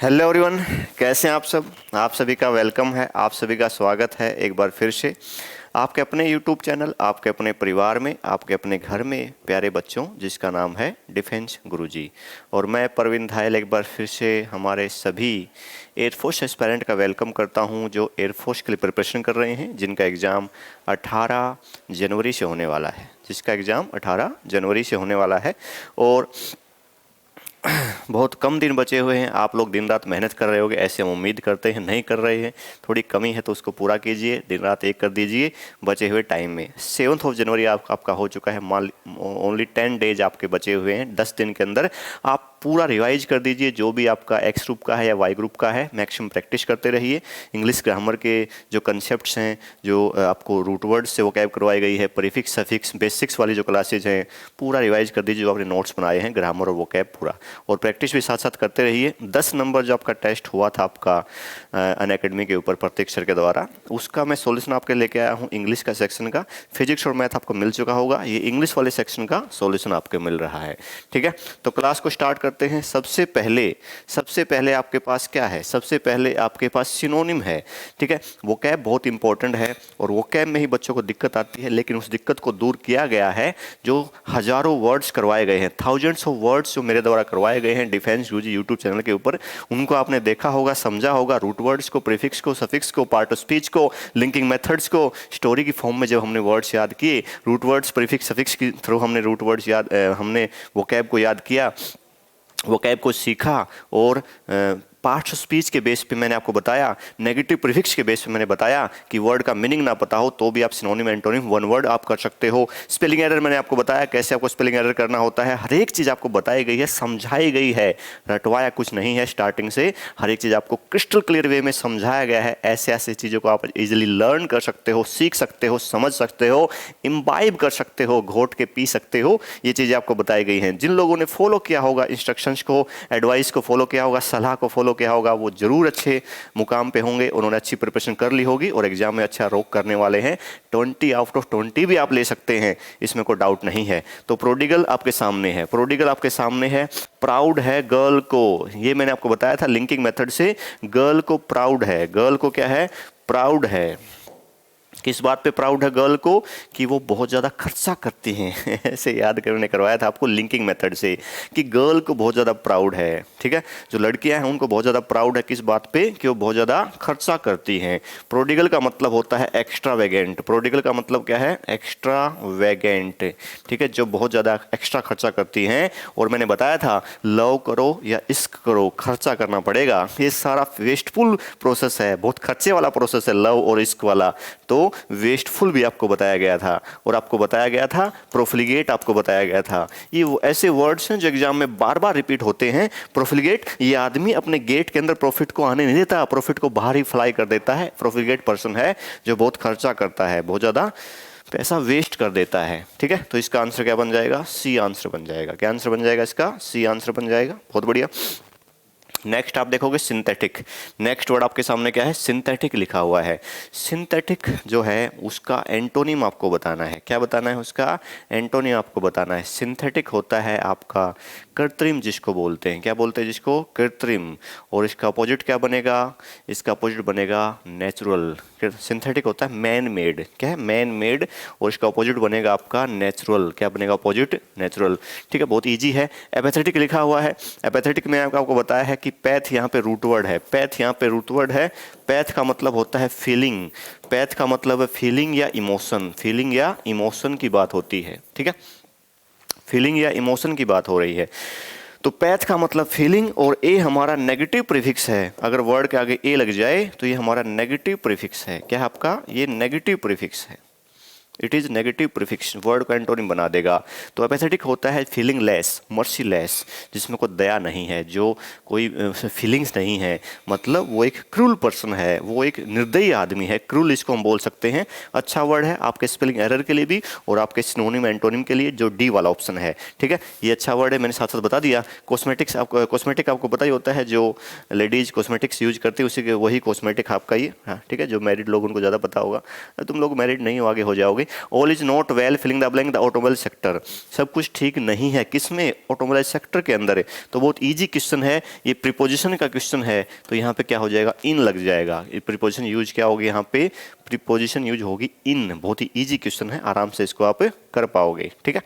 Hello everyone, कैसे हैं आप सब। आप सभी का वेलकम है, आप सभी का स्वागत है एक बार फिर से आपके अपने यूट्यूब चैनल, आपके अपने परिवार में, आपके अपने घर में प्यारे बच्चों जिसका नाम है डिफेंस गुरुजी। और मैं परवीन धायल एक बार फिर से हमारे सभी एयरफोर्स एस्पायरेंट का वेलकम करता हूं जो एयरफोर्स के लिए प्रिपरेशन कर रहे हैं, जिनका एग्ज़ाम 18 जनवरी से होने वाला है, जिसका एग्ज़ाम 18 जनवरी से होने वाला है। और बहुत कम दिन बचे हुए हैं। आप लोग दिन रात मेहनत कर रहे होगे, ऐसे हम उम्मीद करते हैं। नहीं कर रहे हैं, थोड़ी कमी है तो उसको पूरा कीजिए, दिन रात एक कर दीजिए बचे हुए टाइम में। 7 जनवरी आपका हो चुका है, ओनली 10 डेज आपके बचे हुए हैं। 10 दिन के अंदर आप पूरा रिवाइज कर दीजिए। जो भी आपका एक्स ग्रुप का है या वाई ग्रुप का है, मैक्सिमम प्रैक्टिस करते रहिए। इंग्लिश ग्रामर के जो कंसेप्ट्स हैं, जो आपको रूट वर्ड से वोकैब करवाई गई है, प्रीफिक्स सफिक्स बेसिक्स वाली जो क्लासेज हैं, पूरा रिवाइज कर दीजिए। जो आपने नोट्स बनाए हैं ग्रामर और वोकैब पूरा, और प्रैक्टिस भी साथ साथ करते रहिए। 10 नंबर जो आपका टेस्ट हुआ था आपका अनअकैडमी के ऊपर प्रत्येक सर के द्वारा, उसका मैं सॉल्यूशन आपके लेके आया हूँ। इंग्लिश का सेक्शन का, फिजिक्स और मैथ आपको मिल चुका होगा, ये इंग्लिश वाले सेक्शन का सॉल्यूशन आपके मिल रहा है। ठीक है, तो क्लास को स्टार्ट करते हैं। सबसे पहले आपके पास क्या है? सबसे पहले आपके पास सिनोनिम है। ठीक है, वोकैब बहुत इंपॉर्टेंट है और वोकैब में ही बच्चों को दिक्कत आती है, लेकिन उस दिक्कत को दूर किया गया है। जो हजारों वर्ड्स करवाए गए हैं, थाउजेंड्स ऑफ वर्ड्स जो मेरे द्वारा करवाए गए हैं डिफेंस गुरुजी यूट्यूब चैनल के ऊपर, उनको आपने देखा होगा, समझा होगा। रूट वर्ड्स को, प्रीफिक्स को, सफिक्स को, पार्ट ऑफ स्पीच को, लिंकिंग मेथड्स को, स्टोरी की फॉर्म में जब हमने वर्ड्स याद किए, रूट वर्ड्स, प्रीफिक्स, सफिक्स के थ्रू हमने रूट वर्ड्स हमने वोकैब को याद किया, वोकैब को सीखा। और पार्ट्स ऑफ स्पीच के बेस पे मैंने आपको बताया, नेगेटिव प्रीफिक्स के बेस पे मैंने बताया कि वर्ड का मीनिंग ना पता हो तो भी आप सिनोनिम एंटोनिम वन वर्ड आप कर सकते हो। स्पेलिंग एरर मैंने आपको बताया, कैसे आपको स्पेलिंग एरर करना होता है। हर एक चीज़ आपको बताई गई है, समझाई गई है, रटवाया कुछ नहीं है। स्टार्टिंग से हर एक चीज़ आपको क्रिस्टल क्लियर वे में समझाया गया है। ऐसे ऐसे चीज़ों को आप इजीली लर्न कर सकते हो, सीख सकते हो, समझ सकते हो, इम्बाइब कर सकते हो, घोट के पी सकते हो। ये चीज़ें आपको बताई गई हैं। जिन लोगों ने फॉलो किया होगा इंस्ट्रक्शंस को, एडवाइस को फॉलो किया होगा, सलाह को फॉलो किया होगा, वो जरूर अच्छे मुकाम पे होंगे। उन्होंने अच्छी प्रिपरेशन कर ली होगी और एग्जाम में अच्छा रॉक करने वाले हैं। 20 आउट ऑफ 20 भी आप ले सकते हैं, इसमें कोई डाउट नहीं है। तो प्रोडिगल आपके सामने है, प्रोडिगल आपके सामने है। प्राउड है गर्ल को, ये मैंने आपको बताया था लिंकिंग मेथड से। गर्ल को प्राउड है, गर्ल को क्या है? प्राउड है। किस बात पे प्राउड है गर्ल को? कि वो बहुत ज़्यादा खर्चा करती हैं ऐसे याद करने करवाया था आपको लिंकिंग मेथड से कि गर्ल को बहुत ज़्यादा प्राउड है। ठीक है, जो लड़कियां हैं उनको बहुत ज़्यादा प्राउड है किस बात पे? कि वो बहुत ज़्यादा खर्चा करती हैं। प्रोडिगल का मतलब होता है एक्स्ट्रा वेगेंट। प्रोडिगल का मतलब क्या है? एक्स्ट्रा वेगेंट। ठीक है, जो बहुत ज़्यादा एक्स्ट्रा खर्चा करती हैं। और मैंने बताया था लव करो या इश्क करो, खर्चा करना पड़ेगा। ये सारा वेस्टफुल प्रोसेस है, बहुत खर्चे वाला प्रोसेस है लव और इश्क वाला। तो वेस्टफुल भी आपको बताया गया था। और आपको बताया गया था प्रोफिलिगेट, आपको बताया गया था। ये ऐसे वर्ड्स हैं जो एग्जाम में बार बार रिपीट होते हैं। प्रोफिलिगेट, ये आदमी अपने गेट के अंदर प्रॉफिट को आने नहीं देता, प्रॉफिट को बाहर ही फ्लाई कर देता है। प्रोफिलिगेट पर्सन है जो बहुत खर्चा करता है, बहुत ज़्यादा पैसा वेस्ट कर देता है। ठीक है, तो इसका आंसर क्या बन जाएगा? सी आंसर बन जाएगा। क्या आंसर बन जाएगा इसका? सी आंसर बन जाएगा। बहुत बढ़िया। नेक्स्ट आप देखोगे सिंथेटिक। नेक्स्ट वर्ड आपके सामने क्या है? सिंथेटिक लिखा हुआ है। सिंथेटिक जो है उसका एंटोनिम आपको बताना है। क्या बताना है? उसका एंटोनिम आपको बताना है। सिंथेटिक होता है आपका कृत्रिम, जिसको बोलते हैं, क्या बोलते हैं जिसको? कृत्रिम। और इसका अपोजिट क्या बनेगा? इसका अपोजिट बनेगा नेचुरल। सिंथेटिक होता है मैन मेड। क्या है? Man made. और इसका अपोजिट बनेगा आपका नेचुरल। क्या बनेगा अपोजिट? नेचुरल। ठीक है, बहुत ईजी है। एपैथेटिक लिखा हुआ है। एपैथेटिक में आपको बताया है कि पैथ यहाँ पे रूट वर्ड है। पैथ यहाँ पे रूट वर्ड है। पैथ का मतलब होता है फीलिंग। पैथ का मतलब है फीलिंग या इमोशन। फीलिंग या इमोशन की बात होती है। ठीक है, फीलिंग या इमोशन की बात हो रही है। तो पैथ का मतलब फीलिंग, और ए हमारा नेगेटिव प्रीफिक्स है। अगर वर्ड के आगे ए लग जाए तो ये हमारा नेगेटिव प्रीफिक्स है। क्या है आपका? ये नेगेटिव प्रीफिक्स है। It is negative prefix, word को एंटोनिम बना देगा। तो एपैथेटिक होता है फीलिंग लेस, मर्सी लेस, जिसमें कोई दया नहीं है, जो कोई फीलिंग्स नहीं है। मतलब वो एक क्रूल पर्सन है, वो एक निर्दयी आदमी है। क्रूल इसको हम बोल सकते हैं। अच्छा वर्ड है आपके स्पेलिंग एरर के लिए भी और आपके सिनोनिम एंटोनिम के लिए, जो डी वाला ऑप्शन है। ठीक है, ये अच्छा वर्ड है, मैंने साथ साथ बता दिया। कॉस्मेटिक्स, आपको कॉस्मेटिक आपको पता ही होता है, जो लेडीज कॉस्मेटिक्स यूज करती है उसी के वही कॉस्मेटिक आपका ये। हाँ ठीक है, जो मैरिड लोग उनको ज़्यादा पता होगा। तुम लोग मैरिड नहीं हो, आगे हो जाओगे। बताओगे all is not well filling the blank the automobile sector, सब कुछ ठीक नहीं है किसमें, ऑटोमोबाइल सेक्टर के अंदर है। तो बहुत ईजी क्वेश्चन है, ये प्रीपोजिशन का क्वेश्चन है, तो यहाँ पे क्या हो जाएगा, इन लग जाएगा। प्रीपोजिशन यूज क्या होगी यहाँ पे, प्रीपोजिशन यूज होगी इन। बहुत ही ईजी क्वेश्चन है, आराम से इसको आप कर पाओगे, ठीक है।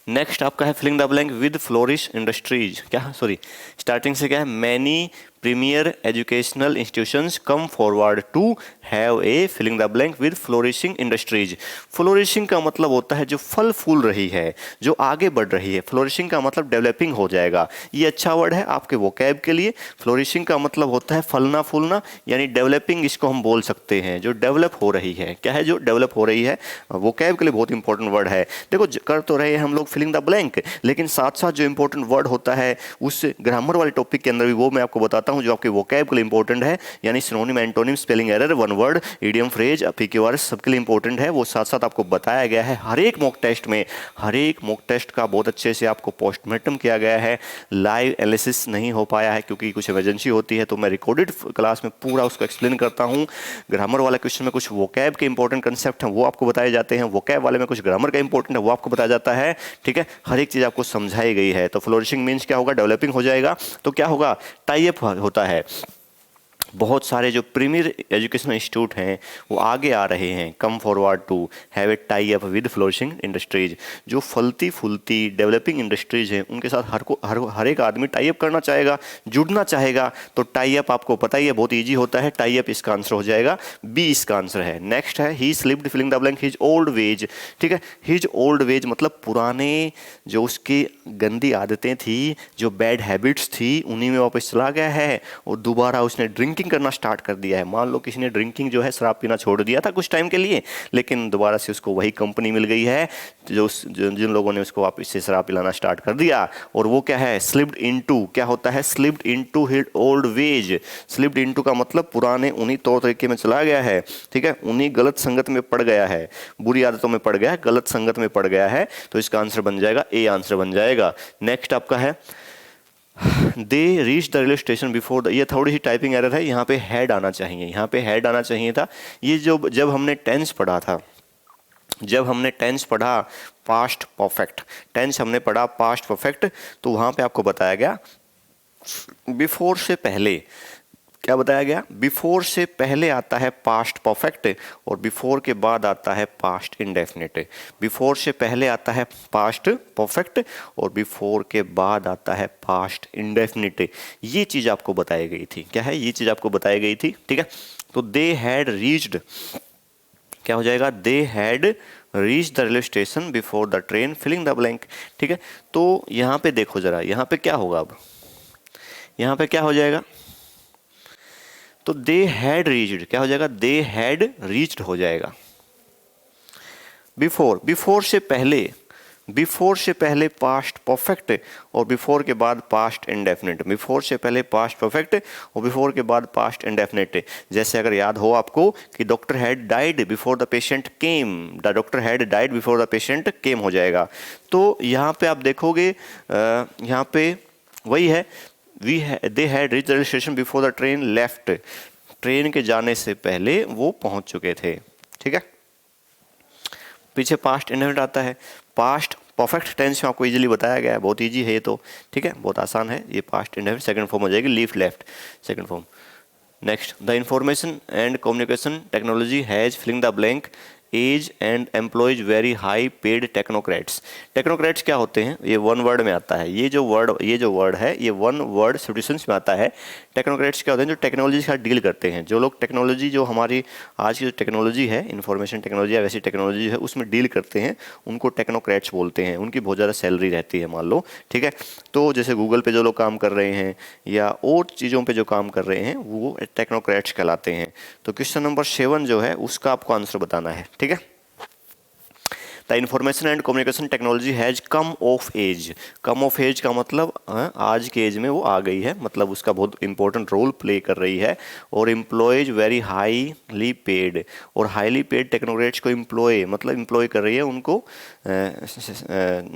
नेक्स्ट आपका है filling the blank with flourish industries, क्या सॉरी स्टार्टिंग से क्या है, many premier educational institutions come forward to have a filling the blank with flourishing industries. Flourishing का मतलब होता है जो फल फूल रही है, जो आगे बढ़ रही है। फ्लोरिशिंग का मतलब डेवलपिंग हो जाएगा, ये अच्छा वर्ड है आपके वोकैब के लिए। फ्लोरिशिंग का मतलब होता है फलना फूलना, यानी डेवलपिंग इसको हम बोल सकते हैं, जो डेवलप हो रही है। क्या है, जो डेवलप हो रही है, वोकैब के लिए बहुत इंपॉर्टेंट वर्ड है। देखो कर तो रहे हैं हम लोग फिलिंग द ब्लैंक, लेकिन साथ साथ जो इंपॉर्टेंट वर्ड होता है उस ग्रामर वाले टॉपिक के अंदर भी वो मैं आपको बताता हूं, जो आपके वोकैब के लिए इंपॉर्टेंट है। यानी synonym, antonym, spelling error, one word, idiom, phrase, PQR सबके लिए इंपॉर्टेंट है। वो साथ साथ आपको बताया गया है हर एक मॉक टेस्ट में। हर एक मॉक टेस्ट का बहुत अच्छे से आपको पोस्टमार्टम किया गया है। लाइव एनालिसिस नहीं हो पाया है क्योंकि कुछ इमरजेंसी होती है, तो मैं रिकॉर्डेड क्लास में पूरा उसको एक्सप्लेन करता हूँ। ग्रामर वाला क्वेश्चन में कुछ वोकैब के इंपॉर्टेंट कंसेप्ट हैं वो आपको बताए जाते हैं, वोकैब वाले में कुछ ग्रामर का इंपॉर्टेंट है वो आपको बताया जाता है, ठीक है। हर एक चीज़ आपको समझाई गई है। तो फ्लोरिशिंग मीन्स क्या होगा, डेवलपिंग हो जाएगा। तो क्या होगा, टाई अप होता है। बहुत सारे जो प्रीमियर एजुकेशनल इंस्टीट्यूट हैं वो आगे आ रहे हैं, come forward to have a tie up with flourishing industries. जो फलती फूलती डेवलपिंग इंडस्ट्रीज हैं उनके साथ हर एक आदमी टाई अप करना चाहेगा, जुड़ना चाहेगा। तो टाई अप आपको पता ही है, बहुत ईजी होता है। टाई अप इसका आंसर हो जाएगा, बी इसका आंसर है। नेक्स्ट है he slipped filling the blank his old ways, ठीक है। हिज ओल्ड वेज मतलब पुराने जो उसकी गंदी आदतें थी, जो बैड हैबिट्स थी, उन्हीं में वापस चला गया है और दोबारा उसने ड्रिंकिंग करना स्टार्ट कर दिया है। मान लो किसी ने ड्रिंकिंग जो है, शराब पीना छोड़ दिया था कुछ टाइम के लिए, लेकिन दोबारा से उसको वही कंपनी मिल गई है जिन लोगों ने उसको वापस से शराब पिलाना स्टार्ट कर दिया। और वो क्या है, स्लिप्ड इनटू, क्या होता है, slipped into his old veg. Slipped into का मतलब पुराने उन्हीं तौर तरीके में चला गया है, ठीक है। उन्हीं गलत संगत में पड़ गया है, बुरी आदतों में पड़ गया है, गलत संगत में पड़ गया है। तो इसका आंसर बन जाएगा ए, आंसर बन जाएगा। नेक्स्ट आपका है they reach the railway station before the, ये थोड़ी सी टाइपिंग एरर है, यहाँ पे हैड आना चाहिए, यहाँ पे हैड आना चाहिए था। ये जो जब हमने टेंस पढ़ा था, जब हमने टेंस पढ़ा पास्ट परफेक्ट, टेंस हमने पढ़ा पास्ट परफेक्ट, तो वहाँ पे आपको बताया गया बिफोर से पहले, क्या बताया गया, बिफोर से पहले आता है पास्ट परफेक्ट और बिफोर के बाद आता है पास्ट इंडेफिनिट। बिफोर से पहले आता है पास्ट परफेक्ट और बिफोर के बाद आता है पास्ट इंडेफिनिट। ये चीज़ आपको बताई गई थी, क्या है, ये चीज़ आपको बताई गई थी, ठीक है। तो दे हैड रीच्ड, क्या हो जाएगा, they had reach the railway station before the train filling the blank, ठीक है। तो यहाँ पे देखो जरा, यहाँ पे क्या होगा, अब यहाँ पे क्या हो जाएगा, तो दे हैड रीच्ड, क्या हो जाएगा, दे हैड रीच्ड हो जाएगा। बिफोर, बिफोर से पहले, बिफोर से पहले पास्ट परफेक्ट और बिफोर के बाद पास्ट इंडेफिनिट। बिफोर से पहले पास्ट परफेक्ट और बिफोर के बाद पास्ट इंडेफिनिट। जैसे अगर याद हो आपको कि doctor had died before the patient came, the doctor had died before the patient केम हो जाएगा। तो यहाँ पे आप देखोगे, यहाँ पे वही है, दे had reach the railway station before the train left, train के जाने से पहले वो पहुंच चुके थे, ठीक है। पीछे पास्ट इंडेफिनिट आता है, पास्ट परफेक्ट टेंस में आपको इजीली बताया गया है, बहुत इजी है ये तो, ठीक है, बहुत आसान है ये। पास्ट इंडेफिनिट सेकंड फॉर्म हो जाएगी, leave left second form. Next, the information and communication technology has filling the blank age and employs very high paid technocrats. Technocrats क्या होते हैं, ये वन वर्ड में आता है, ये जो वर्ड है ये वन वर्ड सब्स्टिट्यूशंस में आता है। टेक्नोक्रेट्स क्या होते हैं, जो टेक्नोलॉजी के साथ डील करते हैं, जो लोग टेक्नोलॉजी, जो हमारी आज की जो टेक्नोलॉजी है, इंफॉर्मेशन टेक्नोलॉजी या वैसी टेक्नोलॉजी है, उसमें डील करते हैं, उनको टेक्नोक्रेट्स बोलते हैं। उनकी बहुत ज़्यादा सैलरी रहती है मान लो, ठीक है। तो जैसे गूगल पे जो लोग काम कर रहे हैं या और चीज़ों पे जो काम कर रहे हैं वो टेक्नोक्रेट्स कहलाते हैं। तो क्वेश्चन नंबर 7 जो है उसका आपको आंसर बताना है, ठीक है। The information and communication technology has come of age. Come of age का मतलब आज के एज में वो आ गई है, मतलब उसका बहुत इंपॉर्टेंट रोल प्ले कर रही है। और एम्प्लॉयज वेरी हाईली पेड, और हाईली पेड टेक्नोक्रेट्स को एम्प्लॉय मतलब एम्प्लॉय कर रही है, उनको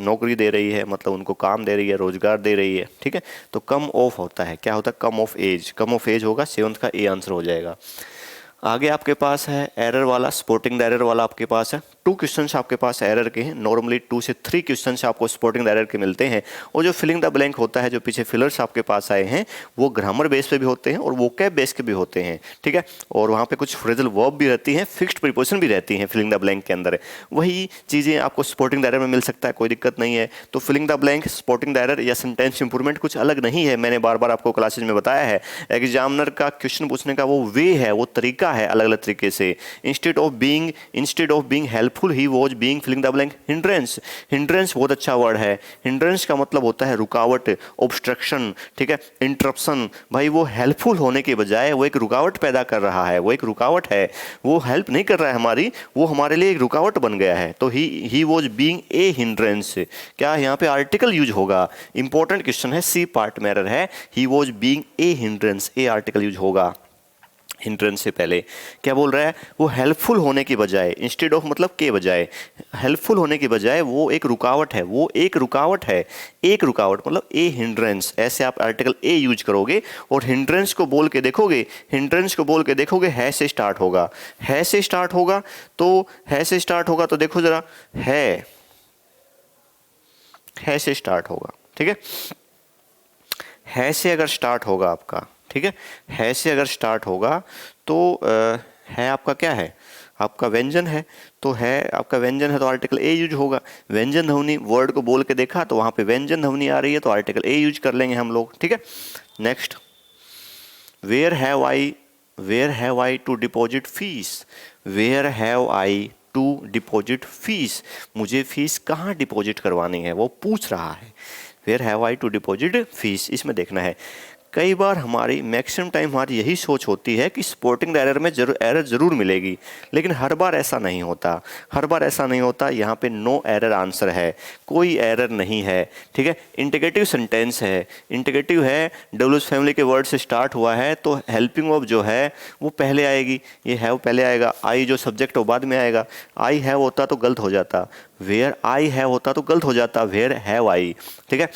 नौकरी दे रही है, मतलब उनको काम दे रही है, रोजगार दे रही है, ठीक है। तो कम ऑफ होता है, क्या होता है, come of age. Come of age होगा 7th का ए आंसर हो जाएगा। आगे आपके पास है एरर वाला, स्पोर्टिंग द एरर वाला आपके पास है। 2 क्वेश्चंस आपके पास एरर के हैं। नॉर्मली 2 से 3 क्वेश्चंस आपको स्पोर्टिंग द एरर के मिलते हैं। और जो फिलिंग द ब्लैंक होता है, जो पीछे फिलर्स आपके पास आए हैं, वो ग्रामर बेस पे भी होते हैं और वोकैब बेस के भी होते हैं, ठीक है। और वहाँ पे कुछ फ्रेजल वर्ब भी रहती हैं, फिक्स्ड प्रीपोजिशन भी रहती हैं फिलिंग द ब्लैंक के अंदर। वही चीज़ें आपको स्पोर्टिंग द एरर में मिल सकता है, कोई दिक्कत नहीं है। तो filling the blank, sporting the error या सेंटेंस इंप्रूवमेंट कुछ अलग नहीं है। मैंने बार बार आपको क्लासेज में बताया है, एग्जामिनर का क्वेश्चन पूछने का वो वे है, वो तरीका है अलग अलग तरीके से। Instead of being helpful he was being filling the blank hindrance. Hindrance बहुत अच्छा वर्ड है। हिंड्रेंस का मतलब होता है रुकावट, ऑब्स्ट्रक्शन, ठीक है, इंटरप्शन। भाई वो हेल्पफुल होने के बजाय वो एक रुकावट पैदा कर रहा है, वो एक रुकावट है, वो हेल्प नहीं कर रहा है हमारी, वो हमारे लिए एक रुकावट बन गया है। तो ही वाज बीइंग ए हिंड्रेंस, क्या यहाँ पे आर्टिकल यूज होगा? इंपॉर्टेंट क्वेश्चन है, सी पार्ट में एरर है। ही was being a hindrance, A article use होगा हिंड्रेंस से पहले। क्या बोल रहा है? वो हेल्पफुल होने की बजाय, इंस्टेड ऑफ मतलब के बजाय, हेल्पफुल होने की बजाय वो एक रुकावट है, वो एक रुकावट है, एक रुकावट मतलब ए हिंड्रेंस। ऐसे आप आर्टिकल ए यूज करोगे और हिंड्रेंस को बोल के देखोगे, हिंड्रेंस को बोल के देखोगे, है से स्टार्ट होगा, है से स्टार्ट होगा। तो है से स्टार्ट होगा तो देखो जरा, है से स्टार्ट होगा, ठीक है। है से अगर स्टार्ट होगा आपका, ठीक है से अगर स्टार्ट होगा तो है आपका क्या है? आपका व्यंजन है। तो है आपका व्यंजन है तो आर्टिकल ए यूज होगा। व्यंजन ध्वनि वर्ड को बोल के देखा तो वहां पे व्यंजन ध्वनि आ रही है तो आर्टिकल ए यूज कर लेंगे हम लोग, ठीक है। Next, where have I to deposit fees. Where have I to deposit fees, मुझे फीस कहाँ डिपॉजिट करवानी है वो पूछ रहा है। Where have I to deposit fees, इसमें देखना है। कई बार हमारी मैक्सिमम टाइम हमारी यही सोच होती है कि स्पोर्टिंग द एरर में एरर जरूर मिलेगी, लेकिन हर बार ऐसा नहीं होता, हर बार ऐसा नहीं होता। यहाँ पे नो एरर आंसर है, कोई एरर नहीं है, ठीक है। इंटीग्रेटिव सेंटेंस है, इंटीग्रेटिव है, डब्ल्यूएस फैमिली के वर्ड से स्टार्ट हुआ है तो हेल्पिंग वर्ब जो है वो पहले आएगी, ये हैव पहले आएगा, आई जो सब्जेक्ट वो बाद में आएगा। आई हैव होता तो गलत हो जाता, वेयर आई हैव होता तो गलत हो जाता, वेयर हैव आई, ठीक है।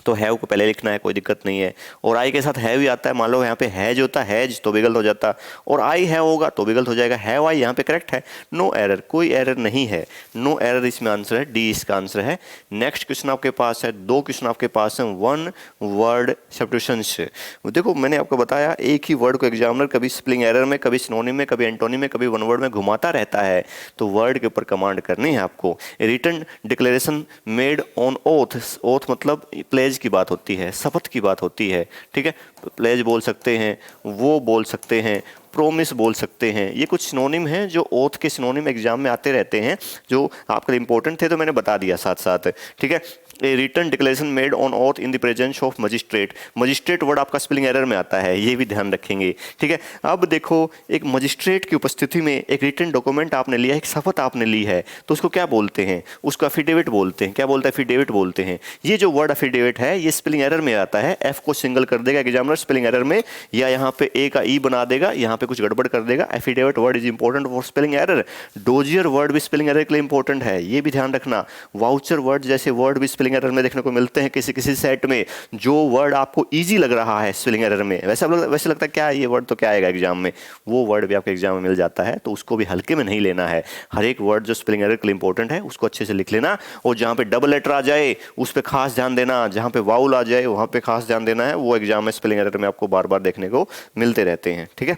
तो हैव को पहले लिखना है, कोई दिक्कत नहीं है। और आई के साथ हैव ही आता है, मान लो यहाँ पे हैज होता, हैज तो भी गलत हो जाता, और आई हैव होगा तो भी गलत हो जाएगा। हैव आई यहाँ पे करेक्ट है। नो एरर, कोई एरर नहीं है, नो एरर इसमें आंसर है, डी इसका आंसर है। नेक्स्ट क्वेश्चन आपके पास है, 2 क्वेश्चन आपके पास है, 1 वर्ड सब्स्टिट्यूशंस। देखो मैंने आपको बताया एक ही वर्ड को एग्जामिनर कभी स्पेलिंग एरर में, कभी सिनोनिम में, कभी एंटोनिम में, कभी वन वर्ड में घुमाता रहता है। तो वर्ड के ऊपर कमांड करनी है आपको। Written declaration made on oath, oath मतलब प्लेज की बात होती है, शपथ की बात होती है, ठीक है। प्लेज बोल सकते हैं, वो बोल सकते हैं, प्रोमिस बोल सकते हैं। ये कुछ सिनोनिम हैं जो ओथ के सिनोनिम एग्जाम में आते रहते हैं, जो आपके लिए इंपॉर्टेंट थे तो मैंने बता दिया साथ साथ, ठीक है। A written declaration made on oath in the presence of magistrate. Magistrate word आपका स्पेलिंग एरर में आता है, ये भी ध्यान रखेंगे, ठीक है। अब देखो एक मजिस्ट्रेट की उपस्थिति में एक रिटन डॉक्यूमेंट आपने लिया, एक शपथ आपने ली है, तो उसको क्या बोलते हैं? उसको एफिडेविट बोलते हैं। क्या बोलते हैं? एफिडेविट बोलते हैं। ये जो वर्ड एफिडेविट है ये स्पेलिंग एरर में आता है, एफ को सिंगल कर देगा एग्जामिनर स्पेलिंग एरर में, या यहाँ पे ए का ई बना देगा, यहाँ पे कुछ गड़बड़ कर देगा। Affidavit word is important for spelling error. Dossier word भी स्पेलिंग एरर के लिए इंपॉर्टेंट है, ये भी ध्यान रखना। वाउचर वर्ड जैसे वर्ड भी स्पेलिंग एरर में देखने को मिलते हैं किसी किसी सेट में। जो वर्ड आपको इजी लग रहा है स्पेलिंग एरर में, वैसे लगता है क्या ये वर्ड तो क्या आएगा एग्जाम में, वो वर्ड भी आपके एग्जाम में मिल जाता है, तो उसको भी हल्के में नहीं लेना है। हर एक वर्ड जो स्पेलिंग एरर के लिए इंपॉर्टेंट है उसको अच्छे से लिख लेना, और जहाँ पे डबल लेटर आ जाए उस पर खास ध्यान देना, जहाँ पे वाउल आ जाए वहाँ पे खास ध्यान देना है। वो एग्जाम में स्पेलिंग एरर में आपको बार बार देखने को मिलते रहते हैं, ठीक है।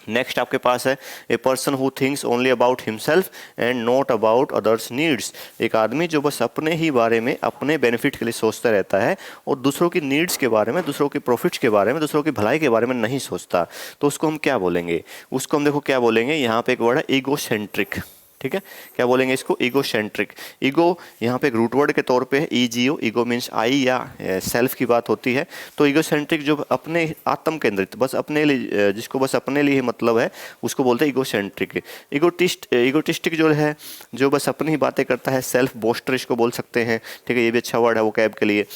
नेक्स्ट आपके पास है a person who thinks only about himself and not about others needs. एक आदमी जो बस अपने ही बारे में, अपने बेनिफिट के लिए सोचता रहता है और दूसरों की नीड्स के बारे में, दूसरों की प्रॉफिट्स के बारे में, दूसरों की भलाई के बारे में नहीं सोचता। तो उसको हम क्या बोलेंगे? उसको हम देखो क्या बोलेंगे, यहाँ पे एक वर्ड है ईगोसेंट्रिक, ठीक है। क्या बोलेंगे इसको? ईगोसेंट्रिक। ईगो यहाँ पे एक रूट वर्ड के तौर पे है, ईजीओ, ईगो मीन्स आई या सेल्फ की बात होती है। तो ईगोसेंट्रिक जो अपने आत्म केंद्रित, बस अपने लिए, जिसको बस अपने लिए मतलब है, उसको बोलते हैं ईगोसेंट्रिक। ईगोटिस्टिक जो है, जो बस अपनी ही बातें करता है, सेल्फ बोस्टर इसको बोल सकते हैं, ठीक है। ये भी अच्छा वर्ड है वो कैब के लिए।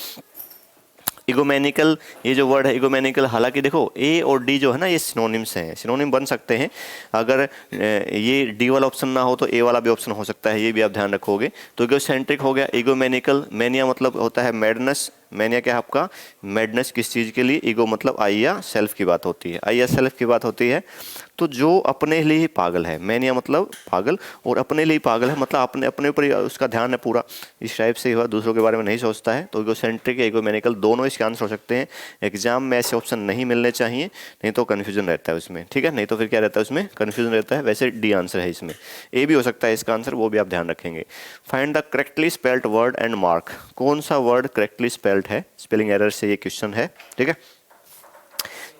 इगोमेनिकल, ये जो वर्ड है इगोमेनिकल, हालांकि देखो ए और डी जो है ना ये सिनोनिम्स हैं, सिनोनिम बन सकते हैं। अगर ये डी वाला ऑप्शन ना हो तो ए वाला भी ऑप्शन हो सकता है, ये भी आप ध्यान रखोगे। तो इगोसेंट्रिक हो गया, इगोमेनिकल, मैनिया मतलब होता है मैडनेस, मैनिया क्या है आपका? मैडनेस किस चीज़ के लिए? ईगो मतलब आई या सेल्फ की बात होती है, आई या सेल्फ की बात होती है। तो जो अपने लिए ही पागल है, मैनिया मतलब पागल, और अपने लिए ही पागल है मतलब अपने अपने ऊपर ही उसका ध्यान है पूरा, इस टाइप से हुआ, दूसरों के बारे में नहीं सोचता है। तो ईगोसेंट्रिक या ईगोमैनिकल दोनों इसके आंसर हो सकते हैं। एग्जाम में ऐसे ऑप्शन नहीं मिलने चाहिए, नहीं तो कन्फ्यूजन रहता है उसमें, ठीक है, नहीं तो फिर क्या रहता है उसमें? कन्फ्यूजन रहता है। वैसे डी आंसर है इसमें, ए भी हो सकता है इसका आंसर, वो भी आप ध्यान रखेंगे। Find the correctly spelled word and mark. कौन सा वर्ड करेक्टली स्पेल्ड है? स्पेलिंग एरर से ये क्वेश्चन है, ठीक है।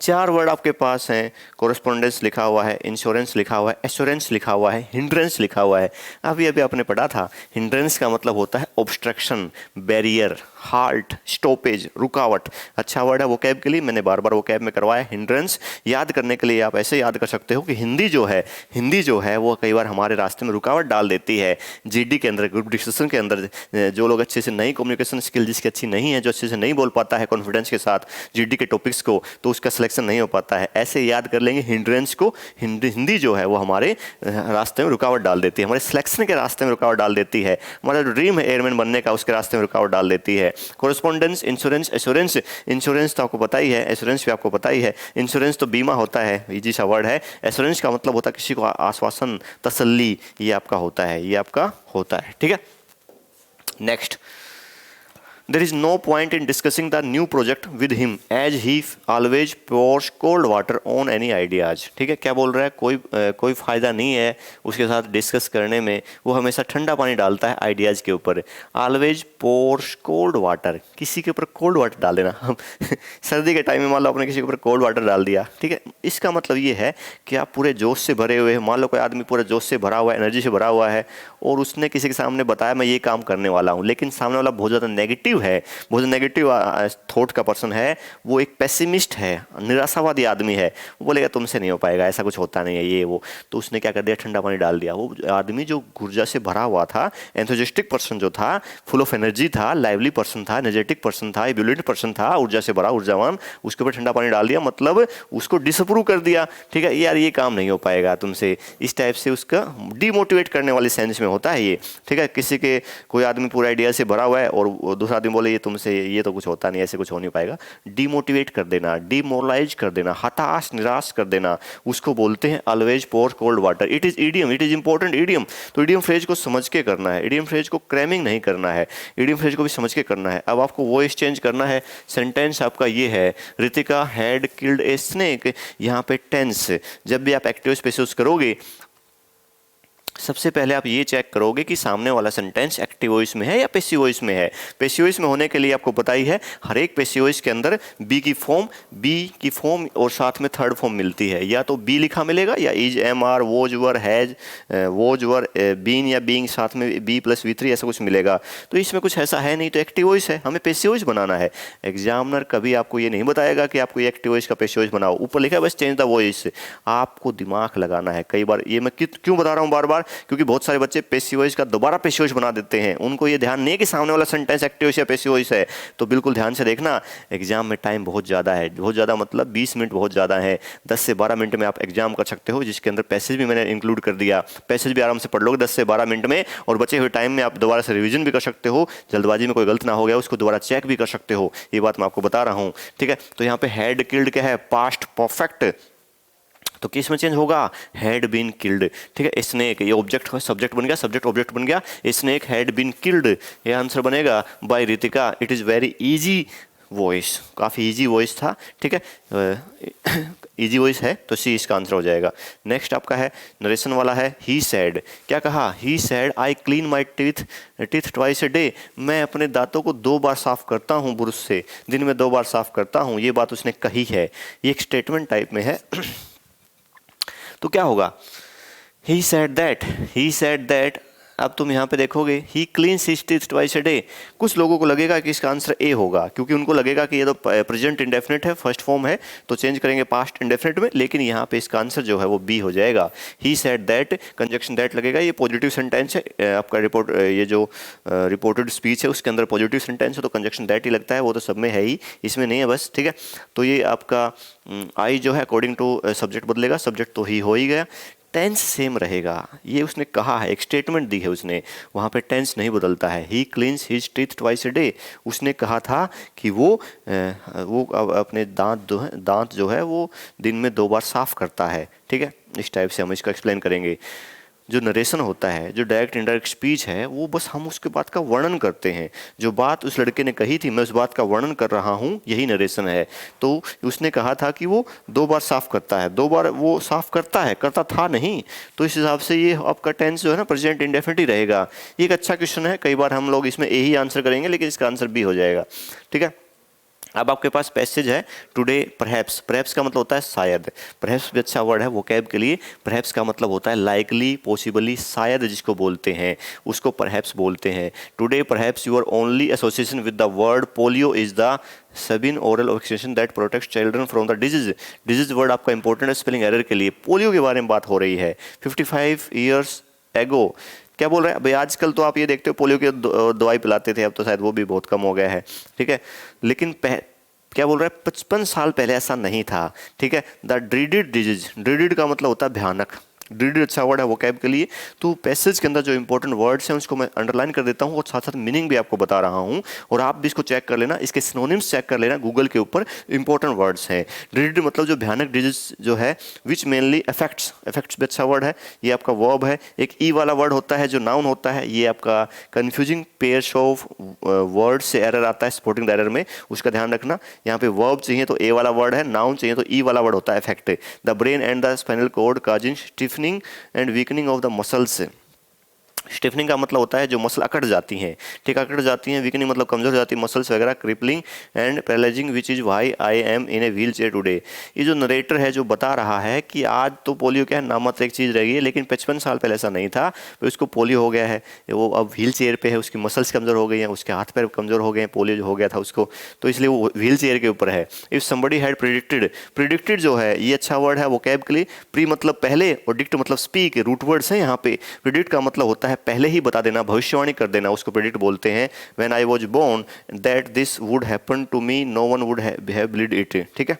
4 वर्ड आपके पास हैं, कोरस्पोंडेंस लिखा हुआ है, इंश्योरेंस लिखा हुआ है, एश्योरेंस लिखा हुआ है, हिंड्रेंस लिखा हुआ है। अभी अभी आपने पढ़ा था, हिंड्रेंस का मतलब होता है ऑब्स्ट्रक्शन, बैरियर, हाल्ट, स्टॉपेज, रुकावट। अच्छा वर्ड है वोकैब के लिए, मैंने बार बार वोकैब में करवाया। हिंड्रेंस याद करने के लिए आप ऐसे याद कर सकते हो कि हिंदी जो है वो कई बार हमारे रास्ते में रुकावट डाल देती है। जीडी के अंदर, ग्रुप डिस्कशन के अंदर, जो लोग अच्छे से नहीं, कम्युनिकेशन स्किल जिसकी अच्छी नहीं है, जो अच्छे से नहीं बोल पाता है कॉन्फिडेंस के साथ जीडी के टॉपिक्स को, तो उसका सिलेक्शन नहीं हो पाता है। ऐसे याद कर लेंगे हिंड्रेंस को। हिंदी जो है वो हमारे रास्ते में रुकावट डाल देती है, हमारे सिलेक्शन के रास्ते में रुकावट डाल देती है, हमारा जो ड्रीम है एयरमैन बनने का उसके रास्ते में रुकावट डाल देती है। Correspondence, insurance, assurance. इंश्योरेंस तो आपको पता ही है, एश्योरेंस भी आपको पता ही है। इंश्योरेंस तो बीमा होता है, इजी सा वर्ड है। एश्योरेंस का मतलब होता है किसी को आश्वासन, तसल्ली, ये आपका होता है, ये आपका होता है, ठीक है। Next, there is no point in discussing the new project with him as he always pours cold water on any ideas। ठीक है, क्या बोल रहा है? कोई फायदा नहीं है उसके साथ डिस्कस करने में, वो हमेशा ठंडा पानी डालता है आइडियाज़ के ऊपर। ऑलवेज पोर्स कोल्ड वाटर, किसी के ऊपर कोल्ड वाटर डाल देना। हम सर्दी के टाइम में मान लो आपने किसी के ऊपर कोल्ड वाटर डाल दिया, ठीक है, इसका मतलब ये है कि आप पूरे जोश से भरे हुए हैं। मान लो कोई आदमी पूरे जोश से भरा हुआ है, एनर्जी से भरा हुआ है, और उसने किसी के सामने बताया मैं ये काम करने वाला हूँ, लेकिन सामने वाला बहुत ज़्यादा नेगेटिव है, बहुत नेगेटिव थॉट का पर्सन है, वो एक पेसिमिस्ट है, निराशावादी आदमी है। वो बोलेगा तुमसे नहीं हो पाएगा, ऐसा कुछ होता नहीं है, ये वो। तो उसने क्या कर दिया? ठंडा पानी डाल दिया। वो आदमी जो ऊर्जा से भरा हुआ था, एंथुजिस्टिक पर्सन जो था, फुल ऑफ एनर्जी था, लाइवली पर्सन था, एनर्जेटिक पर्सन था, एबिलिटेड पर्सन था, ऊर्जा से भरा, ऊर्जावान, उसके ऊपर ठंडा पानी डाल दिया, मतलब उसको डिसअप्रूव कर दिया। ठीक है, यार ये काम नहीं हो पाएगा तुमसे, इस टाइप से उसका डिमोटिवेट करने वाले सेंस में होता है ये। ठीक है, किसी के कोई आदमी पूरा आइडिया से भरा हुआ है और दूसरा आदमी बोले ये तुमसे ये तो कुछ होता नहीं, ऐसे कुछ हो नहीं पाएगा, डिमोटिवेट कर देना, डिमोरलाइज कर देना, हताश निराश कर देना, उसको बोलते हैं always pour cold water. It is idiom, it is important idiom. तो ईडियम फ्रेज को समझ के करना है, ईडियम फ्रेज को क्रैमिंग नहीं करना है, ईडियम फ्रेज को भी समझ के करना है। अब आपको वॉइस चेंज करना है। सेंटेंस आपका ये है, Ritika had killed a snake. यहाँ पे टेंस, जब भी आप एक्टिव स्पेस यूज करोगे सबसे पहले आप ये चेक करोगे कि सामने वाला सेंटेंस एक्टिव वॉइस में है या पैसिव वॉइस में है। पैसिव वॉइस में होने के लिए आपको पता ही है, हर एक पैसिव वॉइस के अंदर बी की फॉर्म और साथ में थर्ड फॉर्म मिलती है। या तो बी लिखा मिलेगा या is, am are, was, were, has, was, were, been या बीइंग, साथ में बी प्लस V3 ऐसा कुछ मिलेगा। तो इसमें कुछ ऐसा है नहीं, तो एक्टिव वॉइस है, हमें पैसिव वॉइस बनाना है। एग्जामिनर कभी आपको ये नहीं बताएगा कि आपको ये एक्टिव वॉइस का पैसिव वॉइस बनाओ, ऊपर लिखा है बस चेंज द वॉइस। आपको दिमाग लगाना है। कई बार ये मैं क्यों बता रहा हूँ बार बार, क्योंकि बहुत सारे बच्चे पैसिव वॉइस का दोबारा पैसिव वॉइस बना देते हैं। उनको ये ध्यान नहीं है कि सामने वाला सेंटेंस एक्टिव वॉइस या पैसिव वॉइस है। तो बिल्कुल ध्यान से देखना, एग्जाम में टाइम बहुत ज़्यादा है, बहुत ज़्यादा मतलब 20 मिनट बहुत ज़्यादा है। 10 से 12 मिनट में आप एग्जाम कर सकते हो, जिसके अंदर पैसेज भी मैंने इंक्लूड कर दिया। पैसेज भी आराम से पढ़ लोगे 10 से 12 मिनट में, और बचे हुए टाइम में आप दोबारा से रिवीजन भी कर सकते हो। जल्दबाजी में कोई गलत ना हो गया उसको दोबारा चेक भी कर सकते हो। ये बात मैं आपको बता रहा हूँ, ठीक है। तो यहाँ पे हैड किल्ड क्या है? Past perfect. तो किस में चेंज होगा? Had been killed. ठीक है, स्नेक, ये ऑब्जेक्ट सब्जेक्ट बन गया, सब्जेक्ट ऑब्जेक्ट बन गया, स्नेक हैड बीन किल्ड, ये आंसर बनेगा by Ritika. It is very easy voice, काफ़ी इजी वॉइस था, ठीक है, इजी वॉइस है, तो सी इसका आंसर हो जाएगा। नेक्स्ट आपका है नरेशन वाला है, ही सैड। क्या कहा? He said I clean my teeth twice a day. मैं अपने दांतों को 2 बार साफ करता हूँ ब्रुश से, दिन में 2 बार साफ करता हूँ। ये बात उसने कही है, ये एक स्टेटमेंट टाइप में है। तो क्या होगा? He said that. अब तुम यहाँ पे देखोगे he cleans his teeth twice a day. कुछ लोगों को लगेगा कि इसका आंसर ए होगा, क्योंकि उनको लगेगा कि ये तो प्रेजेंट इंडेफिनिट है, फर्स्ट फॉर्म है, तो चेंज करेंगे पास्ट इंडेफिनिट में। लेकिन यहाँ पे इसका आंसर जो है वो बी हो जाएगा। ही सेड दैट, कंजक्शन दैट लगेगा। ये पॉजिटिव सेंटेंस है आपका, ये जो रिपोर्टेड स्पीच है उसके अंदर पॉजिटिव सेंटेंस है, तो कंजक्शन दैट ही लगता है। वो तो सब में है ही, इसमें नहीं है बस, ठीक है। तो ये आपका आई जो है अकॉर्डिंग टू सब्जेक्ट बदलेगा, सब्जेक्ट तो ही हो ही गया। टेंस सेम रहेगा, ये उसने कहा है, एक स्टेटमेंट दी है उसने, वहाँ पे टेंस नहीं बदलता है। He cleans his teeth twice a day, उसने कहा था कि वो अपने दांत जो है वो दिन में 2 बार साफ करता है। ठीक है, इस टाइप से हम इसको एक्सप्लेन करेंगे। जो नरेशन होता है, जो डायरेक्ट इनडायरेक्ट स्पीच है, वो बस हम उसके बात का वर्णन करते हैं। जो बात उस लड़के ने कही थी, मैं उस बात का वर्णन कर रहा हूँ, यही नरेशन है। तो उसने कहा था कि वो 2 बार साफ करता है, 2 बार वो साफ करता है, करता था नहीं, तो इस हिसाब से ये आपका टेंस जो है ना प्रेजेंट इंडेफिनिट ही रहेगा। ये एक अच्छा क्वेश्चन है, कई बार हम लोग इसमें ए ही आंसर करेंगे, लेकिन इसका आंसर बी हो जाएगा। ठीक है, अब आपके पास पैसेज है टुडे परहैप्स। परहैप्स का मतलब होता है शायद, परहैप्स भी अच्छा वर्ड है वोकैब के लिए। परहैप्स का मतलब होता है लाइकली, पॉसिबली, शायद जिसको बोलते हैं उसको परहैप्स बोलते हैं। Today perhaps your only association with the word polio is the Sabeen oral vaccination that protects children from the disease. Disease word आपका इंपॉर्टेंट है स्पेलिंग एरर के लिए। पोलियो के बारे में बात हो रही है। 55 ईयर्स एगो, क्या बोल रहे हैं भाई? आजकल तो आप ये देखते हो पोलियो की दवाई पिलाते थे, अब तो शायद वो भी बहुत कम हो गया है। ठीक है, लेकिन क्या बोल रहा है, 55 साल पहले ऐसा नहीं था। ठीक है, द ड्रीडेड डिजीज, ड्रीडेड का मतलब होता है भयानक। ड्रीडेड अच्छा वर्ड है वोकैब के लिए। तो पैसेज के अंदर जो इंपॉर्टेंट वर्ड्स हैं उसको मैं अंडरलाइन कर देता हूँ और साथ साथ मीनिंग भी आपको बता रहा हूँ, और आप भी इसको चेक कर लेना, इसके सिनोनिम्स चेक कर लेना गूगल के ऊपर। इंपॉर्टेंट वर्ड्स हैं। ड्रीडेड मतलब जो भयानक डिजीज जो है, विच मेनली अफेक्ट्स, अफेक्ट्स भी अच्छा वर्ड है, ये आपका वर्ब है। एक ई वाला वर्ड होता है जो नाउन होता है, ये आपका कन्फ्यूजिंग पेयर्स ऑफ वर्ड से एरर आता है स्पोर्टिंग एरर में, उसका ध्यान रखना। यहाँ पे वर्ब चाहिए तो ए वाला वर्ड है, नाउन चाहिए तो ई वाला वर्ड होता है affect. The brain and the spinal cord causing stiffening and weakening of the muscles. Stiffening का मतलब होता है जो मसल अकड़ जाती हैं। ठीक, अकड़ जाती हैं। वीकनिंग मतलब कमजोर हो जाती है मसल्स वगैरह। Crippling and paralysing which is why I am in a wheelchair today. ये जो नरेटर है जो बता रहा है कि आज तो पोलियो क्या है, नामात्र एक चीज़ रह गई है, लेकिन 55 साल पहले ऐसा नहीं था, तो उसको पोलियो हो गया है, वो अब व्हील चेयर पे है, उसकी मसल्स कमज़ोर हो गई हैं, उसके हाथ पैर कमज़ोर हो गए हैं, पोलियो जो हो गया था उसको, तो इसलिए वो व्हील चेयर के ऊपर है। If somebody had predicted, predicted जो है ये अच्छा वर्ड है वोकैब के लिए। प्री मतलब पहले और डिक्ट मतलब स्पीक, रूट वर्ड्स हैं यहाँ पे। प्रिडिक्ट का मतलब होता है पहले ही बता देना, भविष्यवाणी कर देना, उसको प्रेडिक्ट बोलते हैं। When I was born that this would happen to me, no one would have believed it. ठीक है,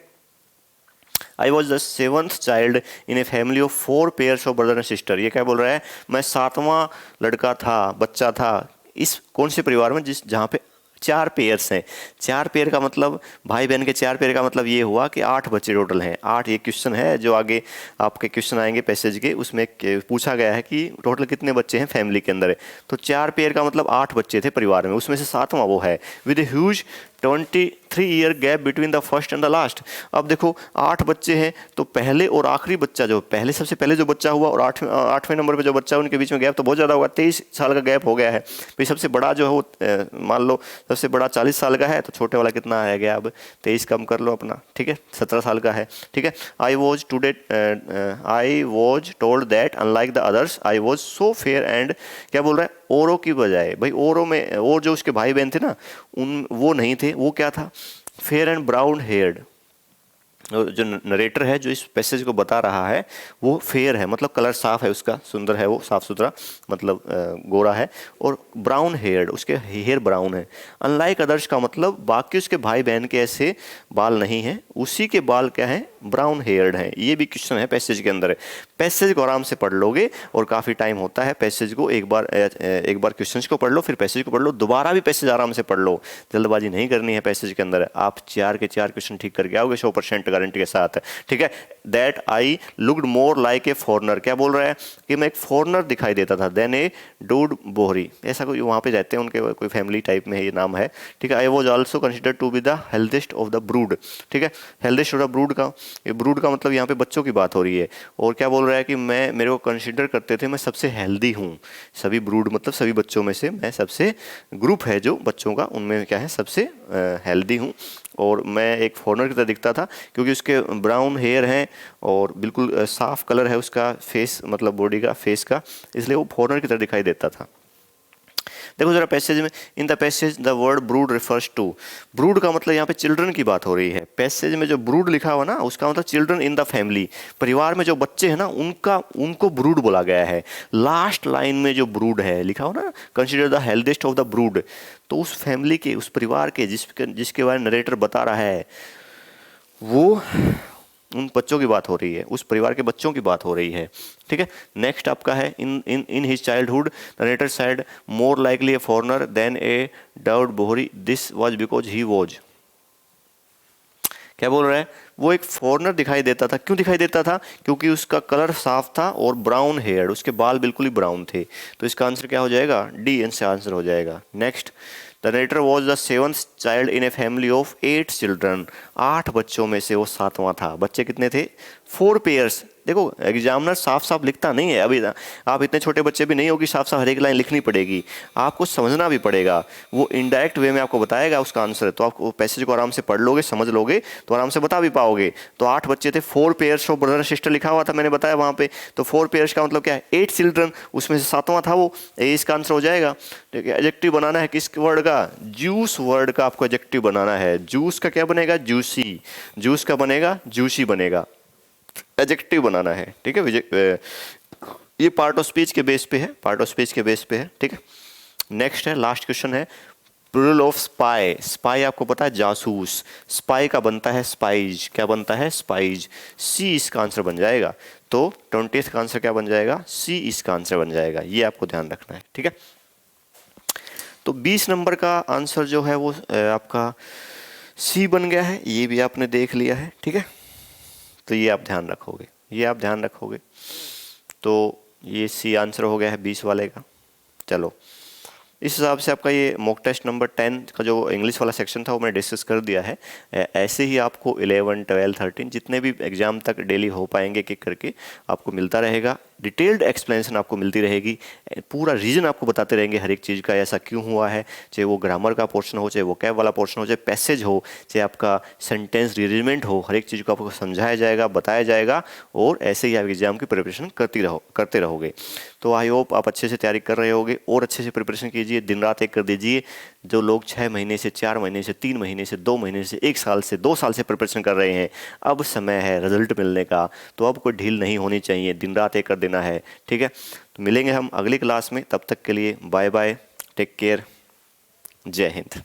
I was the 7th child in a family of 4 pairs of brother and sister. ये क्या बोल रहा है, मैं 7वां लड़का था, बच्चा था इस कौन से परिवार में जहाँ पे 4 पेयर्स हैं। 4 पेयर का मतलब भाई बहन के 4 पेयर का मतलब ये हुआ कि 8 बच्चे टोटल हैं। 8, ये क्वेश्चन है जो आगे आपके क्वेश्चन आएंगे पैसेज के, उसमें पूछा गया है कि टोटल कितने बच्चे हैं फैमिली के अंदर है। तो 4 पेयर का मतलब 8 बच्चे थे परिवार में, उसमें से 7वां वो है। With a huge 23 year gap between the first and the last. अब देखो 8 बच्चे हैं, तो पहले और आखिरी बच्चा जो पहले सबसे पहले जो बच्चा हुआ और 8वें नंबर पे जो बच्चा उनके बीच में गैप तो बहुत ज़्यादा होगा, 23 साल का गैप हो गया है। फिर सबसे बड़ा जो है वो मान लो सबसे बड़ा 40 साल का है, तो छोटे वाला कितना है गया, अब 23 कम कर लो अपना। ठीक है, 17 साल का है। ठीक है, I was told that unlike the others I was so fair and, क्या बोल रहा है, औरों की बजाय, भाई औरों में और जो उसके भाई बहन थे ना उन वो नहीं थे, वो क्या था, फेयर एंड ब्राउन हेयर्ड। जो नरेटर है जो इस पैसेज को बता रहा है वो फेयर है, मतलब कलर साफ है उसका, सुंदर है वो, साफ सुथरा, मतलब गोरा है, और ब्राउन हेयर्ड, उसके हेयर ब्राउन है। अनलाइक अदर्स का मतलब बाकी उसके भाई बहन के ऐसे बाल नहीं हैं, उसी के बाल क्या हैं, ब्राउन हेयर्ड हैं। ये भी क्वेश्चन है पैसेज के अंदर है। पैसेज को आराम से पढ़ लोगे और काफ़ी टाइम होता है पैसेज को, एक बार क्वेश्चंस को पढ़ लो, फिर पैसेज को पढ़ लो, दोबारा भी पैसेज आराम से पढ़ लो, जल्दबाजी नहीं करनी है पैसेज के अंदर। आप 4 के 4 क्वेश्चन ठीक करके आओगे 100% गारंटी के साथ। ठीक है, that I looked more like a foreigner, क्या बोल रहा है कि मैं एक फॉरनर दिखाई देता था, देन ए डूड बोहरी, ऐसा कोई वहाँ पे रहते हैं उनके कोई फैमिली टाइप में ये नाम है। ठीक है, I was also consider to be the healthiest of the brood. ठीक है, हेल्थेस्ट ऑफ द ब्रूड का, ये ब्रूड का मतलब यहाँ पे बच्चों की बात हो रही है, और क्या बोल रहा है कि मेरे को कंसिडर करते थे मैं सबसे हेल्दी हूँ। सभी ब्रूड मतलब सभी बच्चों में से मैं सबसे, ग्रुप है जो बच्चों का उनमें क्या है, सबसे हेल्दी हूँ, और मैं एक फॉरनर की तरह दिखता था क्योंकि उसके ब्राउन हेयर हैं और बिल्कुल साफ कलर है उसका फेस, मतलब बॉडी का, फेस का, इसलिए वो फॉरनर की तरह दिखाई देता था। देखो जरा पैसेज में, in the passage the word brood refers to, brood का मतलब यहाँ पे चिल्ड्रन की बात हो रही है। पैसेज में जो ब्रूड लिखा हुआ ना उसका मतलब चिल्ड्रन इन द फैमिली, परिवार में जो बच्चे हैं ना उनको ब्रूड बोला गया है। लास्ट लाइन में जो ब्रूड है लिखा हो ना, consider the healthiest of the brood, तो उस फैमिली के, उस परिवार के जिसके बारे में नरेटर बता रहा है वो उन बच्चों की बात हो रही है, उस परिवार के बच्चों की बात हो रही है, ठीक है। नेक्स्ट आपका है in his childhood the narrator said more likely a foreigner than a Dawoodi Bohra, this was because he was. क्या बोल रहा है, वो एक फॉरनर दिखाई देता था। क्यों दिखाई देता था? क्योंकि उसका कलर साफ था और ब्राउन हेयर, उसके बाल बिल्कुल ही ब्राउन थे। तो इसका आंसर क्या हो जाएगा? डी आंसर आंसर हो जाएगा। Next, the narrator was the seventh child in a family of 8 children. 8 बच्चों में से वो 7वां था। बच्चे कितने थे? 4 पेयर्स। देखो एग्जामिनर साफ साफ लिखता नहीं है, अभी आप इतने छोटे बच्चे भी नहीं हो कि साफ साफ हर एक लाइन लिखनी पड़ेगी, आपको समझना भी पड़ेगा। वो इनडायरेक्ट वे में आपको बताएगा उसका आंसर, तो आप पैसेज को आराम से पढ़ लोगे, समझ लोगे तो आराम से बता भी पाओगे। तो 8 बच्चे थे, 4 पेयर्स ऑफ ब्रदर सिस्टर लिखा हुआ था, मैंने बताया वहाँ पे। तो 4 पेयर्स का मतलब क्या है? 8 चिल्ड्रन, उसमें से 7वां था वो। ये इसका आंसर हो जाएगा। ठीक है, एडजेक्टिव बनाना है किस वर्ड का? जूस वर्ड का आपको एडजेक्टिव बनाना है। जूस का क्या बनेगा? जूसी। जूस का बनेगा? जूसी बनेगा। एडजेक्टिव बनाना है, ठीक है। ये पार्ट ऑफ स्पीच के बेस पे है, पार्ट ऑफ स्पीच के बेस पे है, ठीक है। नेक्स्ट है, लास्ट क्वेश्चन है, प्लूरल ऑफ स्पाई। स्पाई आपको पता है जासूस, स्पाई का बनता है स्पाइज। क्या बनता है? स्पाइज। सी इसका आंसर बन जाएगा। तो 20th का आंसर क्या बन जाएगा? सी इसका आंसर बन जाएगा। ये आपको ध्यान रखना है, ठीक है। तो 20 नंबर का आंसर जो है वो आपका सी बन गया है, ये भी आपने देख लिया है, ठीक है। तो ये आप ध्यान रखोगे, ये आप ध्यान रखोगे। तो ये सी आंसर हो गया है 20 वाले का। चलो, इस हिसाब से आपका ये मॉक टेस्ट नंबर 10 का जो इंग्लिश वाला सेक्शन था वो मैंने डिस्कस कर दिया है। ऐसे ही आपको 11, 12, 13 जितने भी एग्जाम तक डेली हो पाएंगे एक एक करके आपको मिलता रहेगा। डिटेल्ड एक्सप्लेनेशन आपको मिलती रहेगी, पूरा रीजन आपको बताते रहेंगे हर एक चीज़ का, ऐसा क्यों हुआ है। चाहे वो ग्रामर का पोर्शन हो, चाहे वो कैब वाला पोर्शन हो, चाहे पैसेज हो, चाहे आपका सेंटेंस रीअरेंजमेंट हो, हर एक चीज़ को आपको समझाया जाएगा, बताया जाएगा। और ऐसे ही आप एग्जाम की प्रिपरेशन करते रहोगे। तो आई होप आप अच्छे से तैयारी कर रहे होगे और अच्छे से प्रिपरेशन कीजिए, दिन रात एक कर दीजिए। जो लोग 6 महीने से, 4 महीने से, 3 महीने से, 2 महीने से, 1 साल से, 2 साल से प्रिपरेशन कर रहे हैं, अब समय है रिजल्ट मिलने का। तो अब कोई ढील नहीं होनी चाहिए, दिन रात एक कर देना है, ठीक है। तो मिलेंगे हम अगली क्लास में, तब तक के लिए बाय बाय, टेक केयर, जय हिंद।